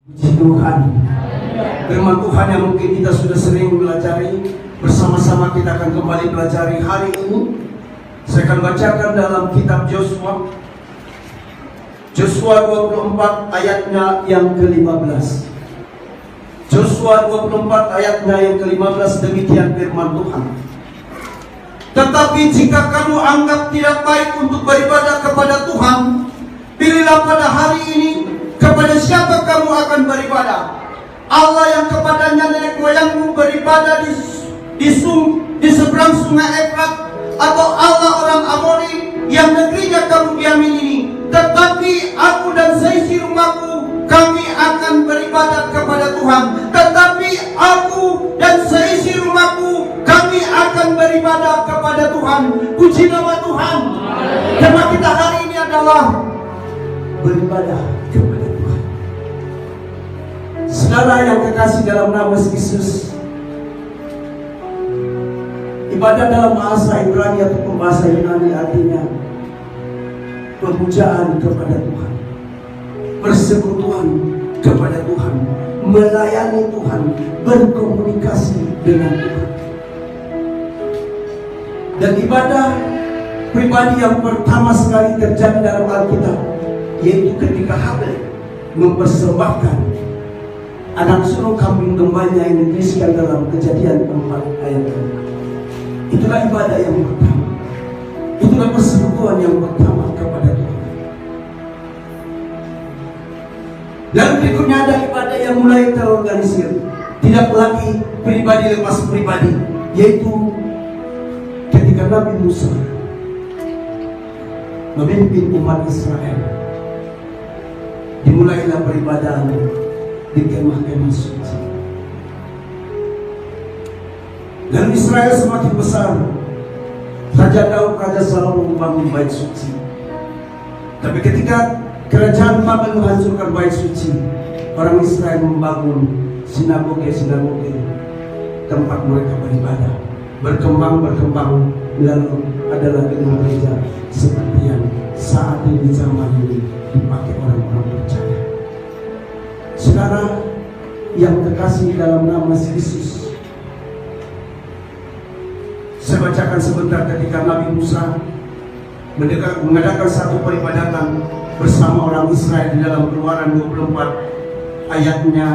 Puji Tuhan. Firman Tuhan yang mungkin kita sudah sering pelajari, bersama-sama kita akan kembali pelajari hari ini. Saya akan bacakan dalam kitab Yosua 24 ayatnya yang ke-15. Yosua 24 ayatnya yang ke-15, demikian firman Tuhan. Tetapi jika kamu anggap tidak baik untuk beribadah kepada Tuhan, pilihlah pada hari ini kepada siapa kamu akan beribadah. Allah yang kepadanya nenek moyangmu beribadah di seberang sungai Efrat, atau Allah orang Amori yang negerinya kamu diamin ini. Tetapi aku dan seisi rumahku, kami akan beribadah kepada Tuhan. Tetapi aku dan seisi rumahku, kami akan beribadah kepada Tuhan. Puji nama Tuhan. Tema kita hari ini adalah beribadah kepada Tuhan. Saudara yang kekasih dalam nama Yesus, ibadah dalam bahasa Ibrani atau bahasa Yunani artinya pemujaan kepada Tuhan, persekutuan kepada Tuhan, melayani Tuhan, berkomunikasi dengan Tuhan. Dan ibadah pribadi yang pertama sekali terjadi dalam Alkitab, yaitu ketika Habel mempersembahkan anak sulung kambing dombanya yang dituliskan dalam Kejadian 4 ayat 4. Itulah ibadah yang pertama. Itulah persekutuan yang pertama kepada Tuhan. Dan berikutnya ada ibadah yang mulai terorganisir, tidak lagi pribadi lepas pribadi, yaitu ketika Nabi Musa memimpin umat Israel, dimulailah beribadah di kemah-kemah suci. Dan Israel semakin besar. Raja Daud, Raja Salomo membangun bait suci. Tapi ketika kerajaan Babel menghancurkan bait suci, orang Israel membangun sinagoge-sinagoge, tempat mereka beribadah. Berkembang, lalu adalah gedung gereja seperti yang saat ini di zaman ini dipakai orang-orang percaya. Saudara yang terkasih dalam nama Yesus, saya bacakan sebentar ketika Nabi Musa mengadakan satu peribadatan bersama orang Israel di dalam Keluaran 24 ayatnya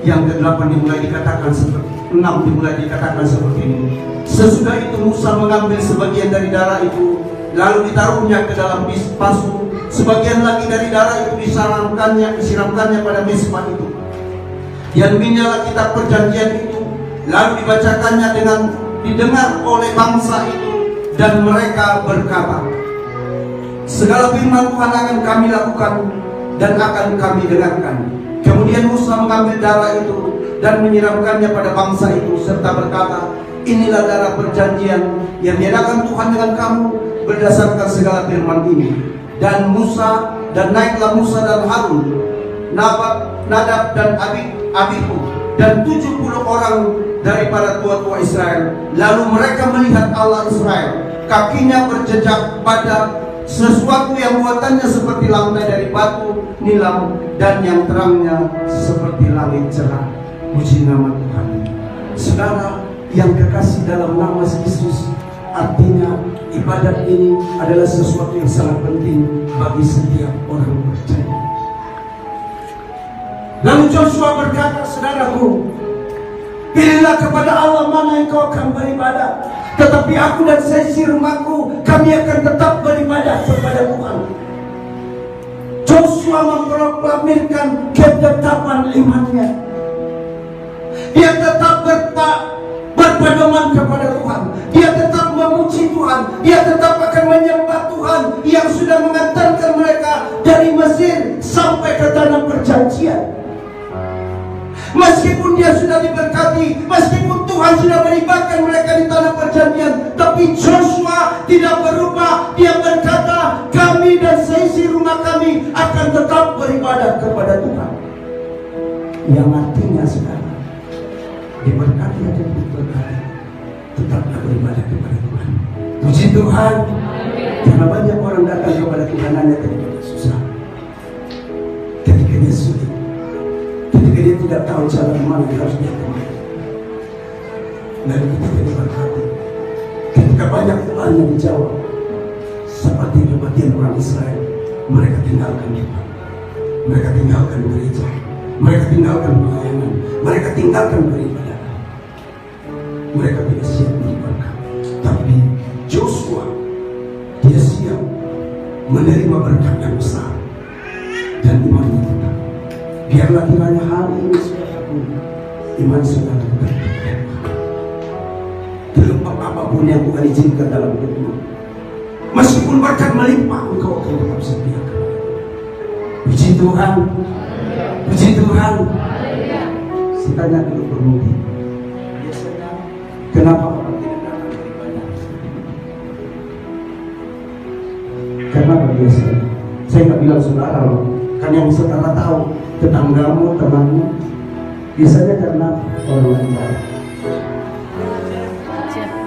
yang ke-8 dimulai dikatakan seperti 6 dimulai dikatakan seperti ini. Sesudah itu Musa mengambil sebagian dari darah itu, lalu ditaruhnya ke dalam pasu. Sebagian lagi dari darah itu disiramkannya pada mezbah itu. Dan minyalah kitab perjanjian itu, lalu dibacakannya dengan didengar oleh bangsa itu, dan mereka berkata, segala firman Tuhan akan kami lakukan dan akan kami dengarkan. Kemudian Musa mengambil darah itu dan menyiramkannya pada bangsa itu, serta berkata, inilah darah perjanjian yang diadakan Tuhan dengan kamu berdasarkan segala firman ini. Dan naiklah Musa dan Harun, Nadab dan Abihu, dan 70 orang daripada tua-tua Israel. Lalu mereka melihat Allah Israel, kakinya berjejak pada sesuatu yang buatannya seperti lantai dari batu nilam, dan yang terangnya seperti langit cerah. Puji nama Tuhan. Saudara yang kekasih dalam nama Yesus, artinya ibadat ini adalah sesuatu yang sangat penting bagi setiap orang percaya. Lalu Joshua berkata, saudaraku, pilihlah kepada Allah mana yang kau akan beribadah. Tetapi aku dan seisi rumahku, kami akan tetap beribadah kepada Tuhan. Joshua memproklamirkan ketetapan imannya. Dia tetap berpedoman kepada Tuhan. Dia tetap memuji Tuhan. Dia tetap akan menyembah Tuhan yang sudah mengantarkan mereka dari Mesir sampai ke tanah perjanjian. Meskipun dia sudah diberkati, meskipun Tuhan sudah melibatkan mereka di tanah perjanjian, tapi Joshua tidak berubah. Dia berkata, kami dan seisi rumah kami akan tetap beribadah kepada Tuhan. Yang artinya sekarang, diberkati atau diberkati, tetaplah beribadah kepada Tuhan. Puji Tuhan. Karena banyak orang datang kepada Tuhan hanya ketika susah. tidak tahu jalan mana yang harus dia temui. Dan kita jadi berkati. Ketika banyak doa yang dijawab, seperti kematian orang Israel, mereka tinggalkan kita. Mereka tinggalkan gereja. Mereka tinggalkan pelayanan. Mereka tinggalkan beribadah. Mereka tidak siap berkat. Tapi Joshua, dia siap menerima berkat yang besar. Dan imannya tetap. Biarlah kiranya hari ini saudara, iman saudara tetap. Terlepas apapun yang Tuhan izinkan dalam hidupmu, meskipun berkat melimpah, engkau akan tetap setia. Puji Tuhan. Puji Tuhan. Saya tanya dulu bermudi, biasanya kenapa orang tidak datang beribadah? Karena biasanya saya nggak bilang saudara loh, kan yang saudara tahu, tetanggamu, temanmu, biasanya karena orang lain baik.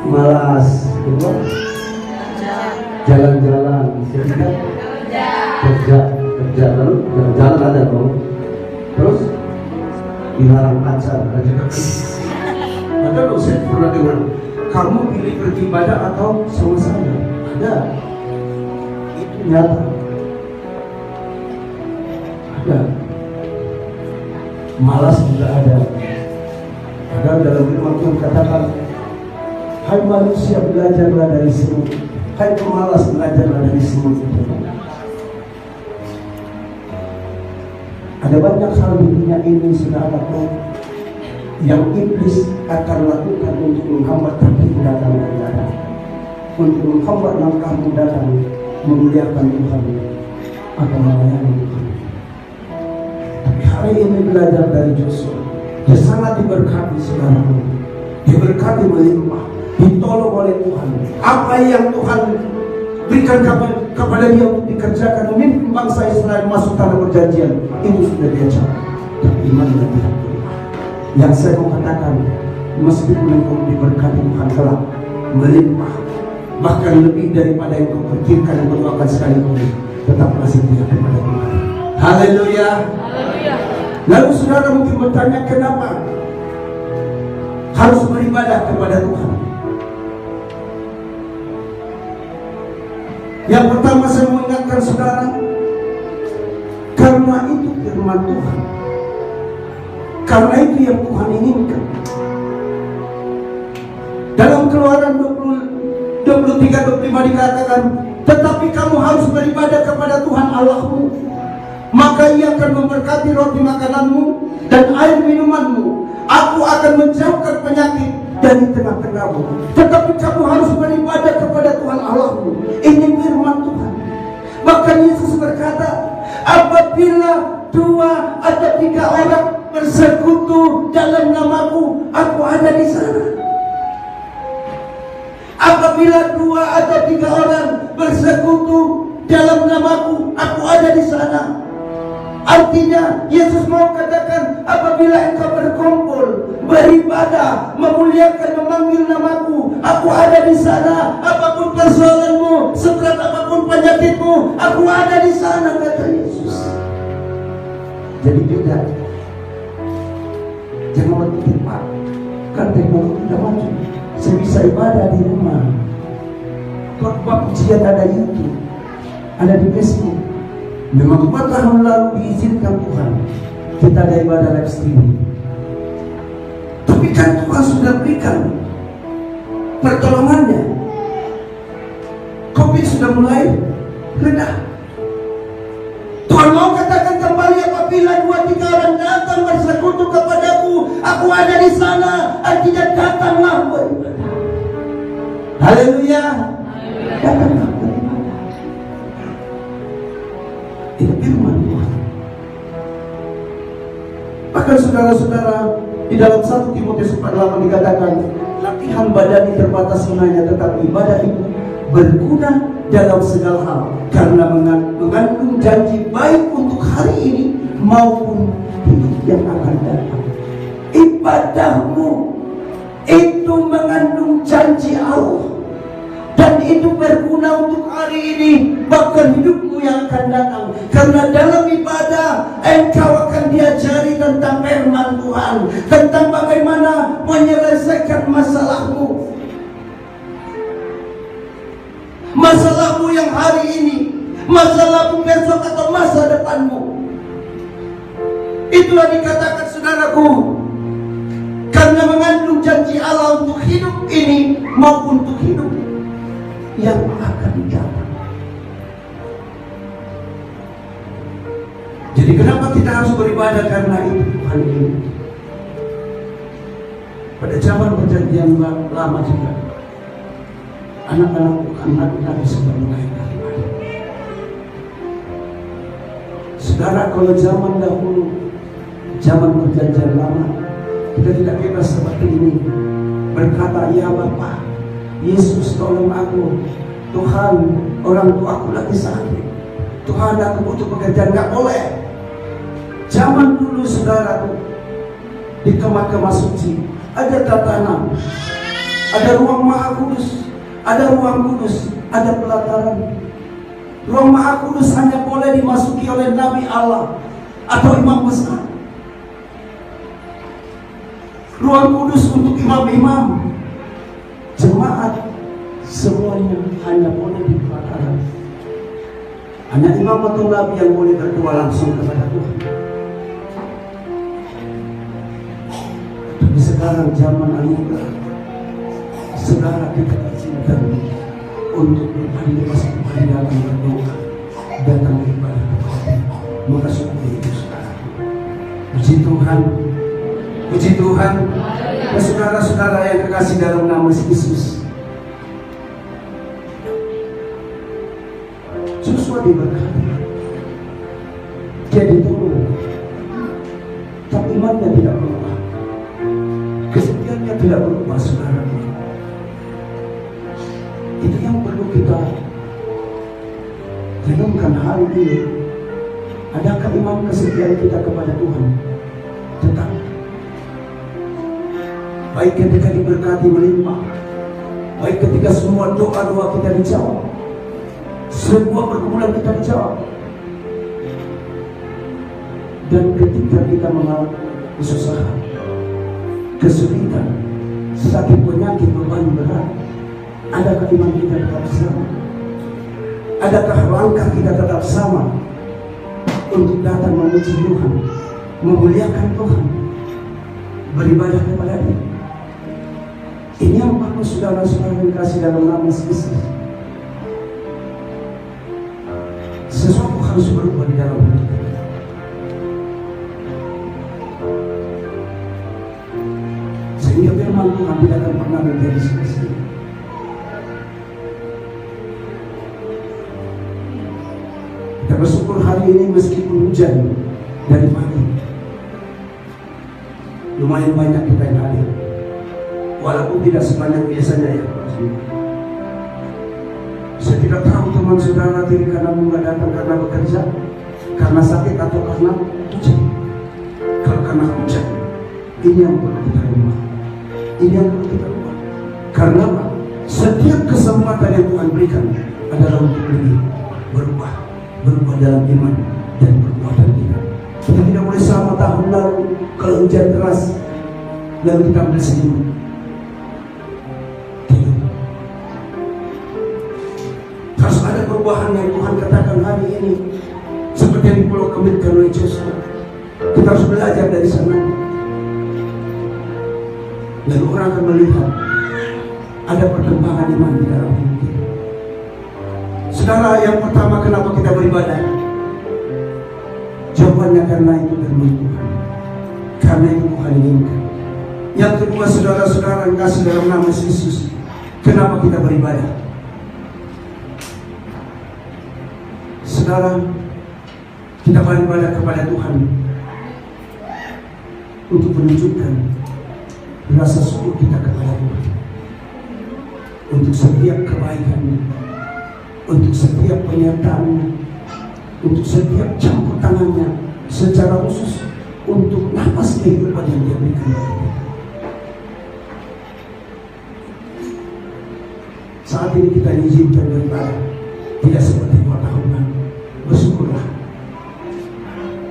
Malas, jalan-jalan, kerja, lalu jalan-jalan ada dong. Terus dilarang pacar, ada juga. Ada loh, saya pernah dengar, kamu pilih beribadah atau sama saya? Ada, itu nyata. Ada, malas juga ada. Ada dalam firman Tuhan katakan, hai manusia, belajarlah dari semut. Hai pemalas, belajarlah dari semut itu. Ada banyak hal di dunia ini, saudaraku, yang iblis akan lakukan untuk menghambat hatimu datang beribadah, untuk menghambat langkahmu datang memuliakan Tuhan atau melayani Tuhan. Tapi hari ini belajar dari Joshua, dia sangat diberkati, saudaraku. Diberkati melimpah, ditolong oleh Tuhan. Apa yang Tuhan berikan kepada dia untuk dikerjakan, memimpin bangsa Israel masuk tanah perjanjian, itu sudah dia capai. Tapi iman dan tidak berubah. Yang saya mau katakan, meskipun engkau diberkati Tuhan kelak melimpah, bahkan lebih daripada yang kau pikirkan dan berdoakan sekalipun, tetaplah setia kepada Tuhan. Haleluya. Lalu saudara mungkin bertanya, kenapa harus beribadah kepada Tuhan? Yang pertama saya mengingatkan saudara, karena itu firman Tuhan, karena itu yang Tuhan inginkan. Dalam Keluaran 23-25 dikatakan, tetapi kamu harus beribadah kepada Tuhan Allahmu, maka Ia akan memberkati roti makananmu dan air minumanmu. Aku akan menjauhkan penyakit dari tengah-tengahmu. Tetapi kamu harus beribadah kepada Tuhan Allahmu. Ini firman Tuhan. Bahkan Yesus berkata, apabila 2 atau 3 orang bersekutu dalam namaku, aku ada di sana. Apabila 2 atau 3 orang bersekutu dalam namaku, aku ada di sana. Artinya Yesus mau katakan, apabila engkau berkumpul, beribadah, memuliakan, memanggil namaku, aku ada di sana. Apapun persoalanmu, seberat apapun penyakitmu, aku ada di sana, kata Yesus. Jadi beda. Jangan berpikir, Pak, kan teknologi sudah maju, saya bisa ibadah di rumah. Khotbah pujian ada YouTube, ada di Facebook. Memang 4 tahun lalu diizinkan Tuhan kita ada ibadah live streaming. Tapi kan Tuhan sudah berikan pertolongannya. Covid sudah mulai reda. Tuhan mau katakan kembali, apabila 2-3 orang datang bersekutu kepadaku, aku ada di sana. Artinya datanglah beribadah. Haleluya. Datanglah beribadah. Itu firman Tuhan. Bahkan saudara-saudara, di dalam 1 Timotius 4:8 dikatakan, latihan badani terbatas gunanya, tetapi ibadah itu berguna dalam segala hal, karena mengandung janji baik untuk hari ini maupun hidup yang akan datang. Ibadahmu itu mengandung janji Allah, dan itu berguna untuk hari ini, bahkan hidupmu yang akan datang. Karena dalam ibadah engkau akan diajari tentang firman masa lalu besok atau masa depanmu. Itulah dikatakan saudaraku, karena mengandung janji Allah untuk hidup ini maupun untuk hidup yang akan datang. Jadi kenapa kita harus beribadah? Karena itu Tuhan ini. Pada zaman perjanjian lama juga, anak-anak Tuhan nabi sudah mulai beribadah. Saudara, kalau zaman dahulu, zaman perjanjian lama, kita tidak bebas seperti ini. Berkata, ya Bapa, Yesus tolong aku. Tuhan, orang tua aku lagi sakit. Tuhan, aku butuh pekerjaan. Gak boleh. Zaman dulu saudara, di kemah-kemah suci ada tatanan, ada ruang maha kudus, ada ruang kudus, ada pelataran. Ruang maha kudus hanya boleh dimasuki oleh Nabi Allah atau imam besar. Ruang kudus untuk imam-imam, jemaat, semuanya hanya boleh di pelataran. Hanya imam atau nabi yang boleh berdoa langsung kepada Tuhan. Tapi sekarang zaman anugerah, saudara, kita izinkan untuk berbalik masuk kembali dalam berdoa, datang beribadah kepada maka syukur itu saudara. Puji Tuhan, puji Tuhan. Saudara-saudara yang terkasih dalam nama Yesus, Joshua diberkati, dia ditolong, tapi imannya tidak berubah, kesetiaannya tidak berubah, saudara. Itu yang perlu kita renungkan hari ini. Adakah iman kesetiaan kita kepada Tuhan tetap? Baik ketika diberkati melimpah, baik ketika semua doa-doa kita dijawab, semua pergumulan kita dijawab, dan ketika kita mengalami kesusahan, kesulitan, sakit, penyakit, beban berat, adakah iman kita tetap sama? Adakah langkah kita tetap sama untuk datang memuji Tuhan, memuliakan Tuhan, beribadah kepada Dia? Ini yang perlu saudara-saudara dikasih dalam nama Yesus. Sesuatu harus berubah di dalam hidup kita. Sehingga firman Tuhan tidak akan pernah menjadi sia-sia. Kita bersyukur hari ini meskipun hujan dari pagi, lumayan banyak kita yang hadir, walaupun tidak sebanyak biasanya ya. Saya tidak tahu teman saudara diri karena nggak datang karena bekerja, karena sakit, atau karena hujan. Kalau karena hujan, ini yang perlu kita ubah. Ini yang perlu kita ubah. Karena apa? Setiap kesempatan yang Tuhan berikan adalah untuk berubah dalam iman dan perbuatan kita. Kita tidak boleh sama tahun lalu kalau hujan keras lalu kita bersenyum. Harus ada perubahan yang Tuhan katakan hari ini, seperti yang di Pulau Kemitkan oleh Joshua. Kita harus belajar dari sana, dan orang akan melihat ada perkembangan iman di dalam hidup kita. Saudara, yang pertama, kenapa kita beribadah? Jawabannya karena itu firman Tuhan, karena itu Tuhan inginkan. Yang kedua, saudara-saudara yang kasih dalam nama Yesus, kenapa kita beribadah? Saudara, kita beribadah kepada Tuhan untuk menunjukkan rasa syukur kita kepada Tuhan, untuk setiap kebaikannya, untuk setiap penyertaannya, untuk setiap campur tangannya, secara khusus untuk nafas kehidupan yang Dia berikan kepada kita. Saat ini kita diizinkan beribadah, tidak seperti 2 tahun lalu. Bersyukurlah.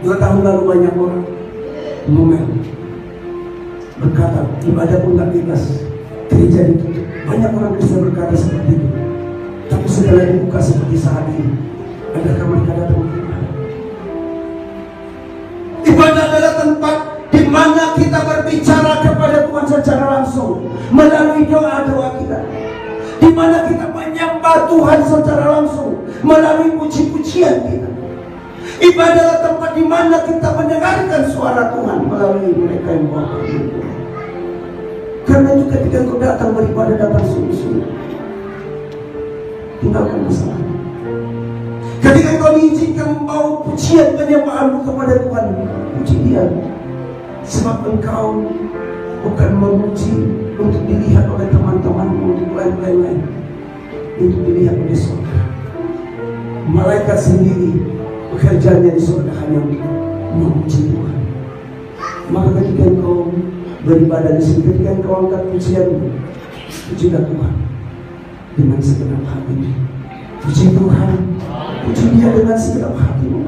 2 tahun lalu banyak orang ngomel, berkata ibadah pun tak bebas, gereja ditutup. Banyak orang Kristen berkata seperti itu. Tapi setelah dibuka seperti saat ini, Adakah mereka datang beribadah? Ibadah adalah tempat di mana kita berbicara kepada Tuhan secara langsung melalui doa-doa kita, di mana kita menyembah Tuhan secara langsung melalui puji-pujian kita. Ibadah adalah tempat di mana kita mendengarkan suara Tuhan melalui mereka yang bawa firman. Karena itu ketika kau datang beribadah, datang sungguh-sungguh, tinggalkan masalah. Ketika kau diizinkan membawa pujian penyembahanmu kepada Tuhan, puji Dia, sebab engkau bukan memuji untuk dilihat oleh teman-temanmu, untuk lain-lain, untuk dilihat oleh surga. Malaikat sendiri pekerjaannya di surga hanya memuji Tuhan. Maka ketika engkau beribadah di sini, ketika engkau angkat pujianmu, pujilah Tuhan dengan segenap hatimu. Puji Tuhan, puji Dia dengan segenap hatimu.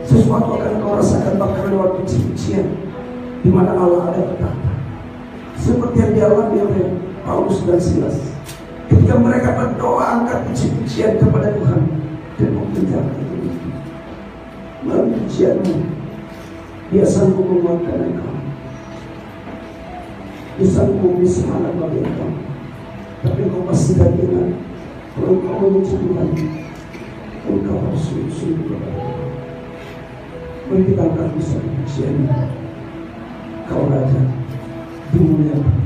Sesuatu akan kau rasakan bahkan lewat puji-pujian, di mana Allah ada berkata, seperti yang dialami oleh Paulus dan Silas. Ketika mereka berdoa angkat puji-pujian kepada Tuhan, dan penjara itu melalui pujianmu, Dia sanggup menguatkan engkau. Dia sanggup memberi semangat bagi engkau. Tapi engkau pastikan ingat, kalau engkau memuji Tuhan, engkau harus sungguh-sungguh berdoa. Mari kita angkat pujian-pujian. Kau Raja, dimuliakan.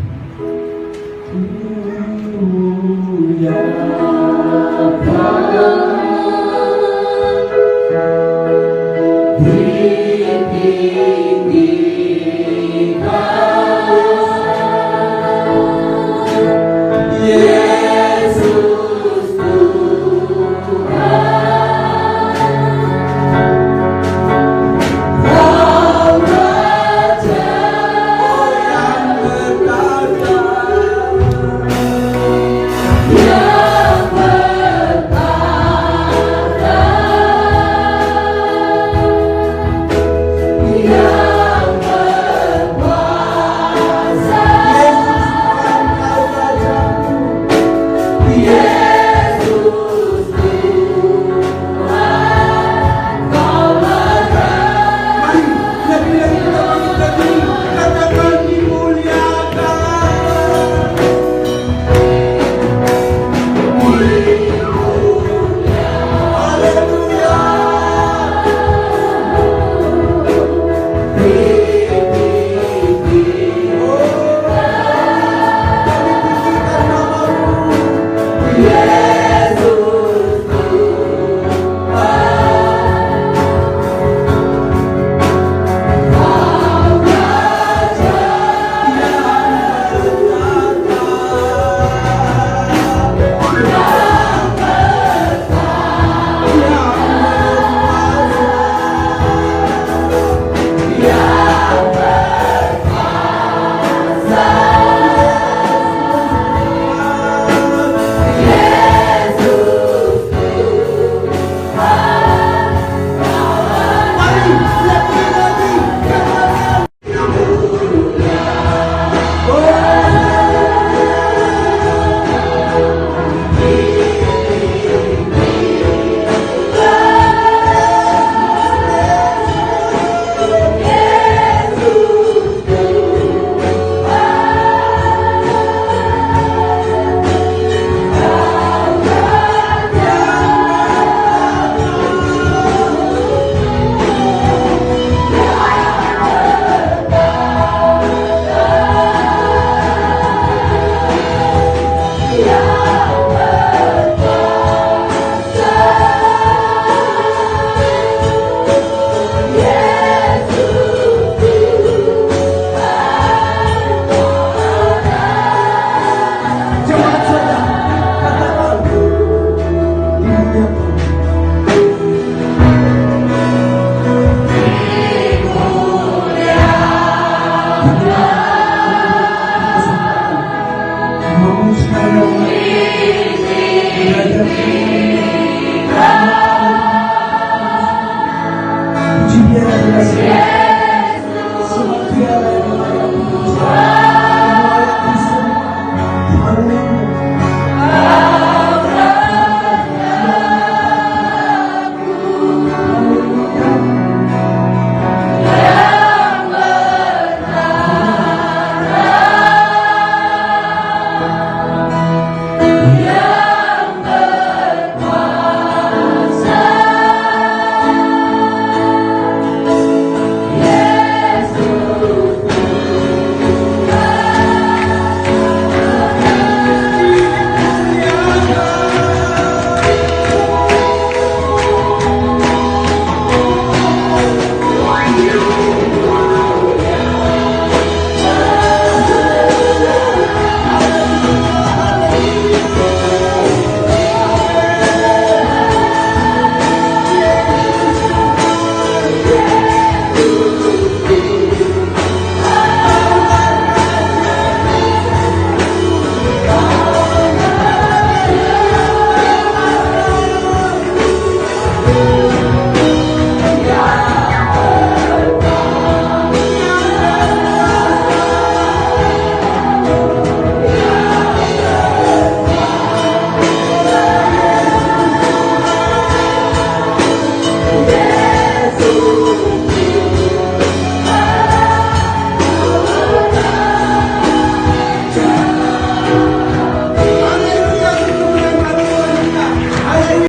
Puji Dia dan kasih.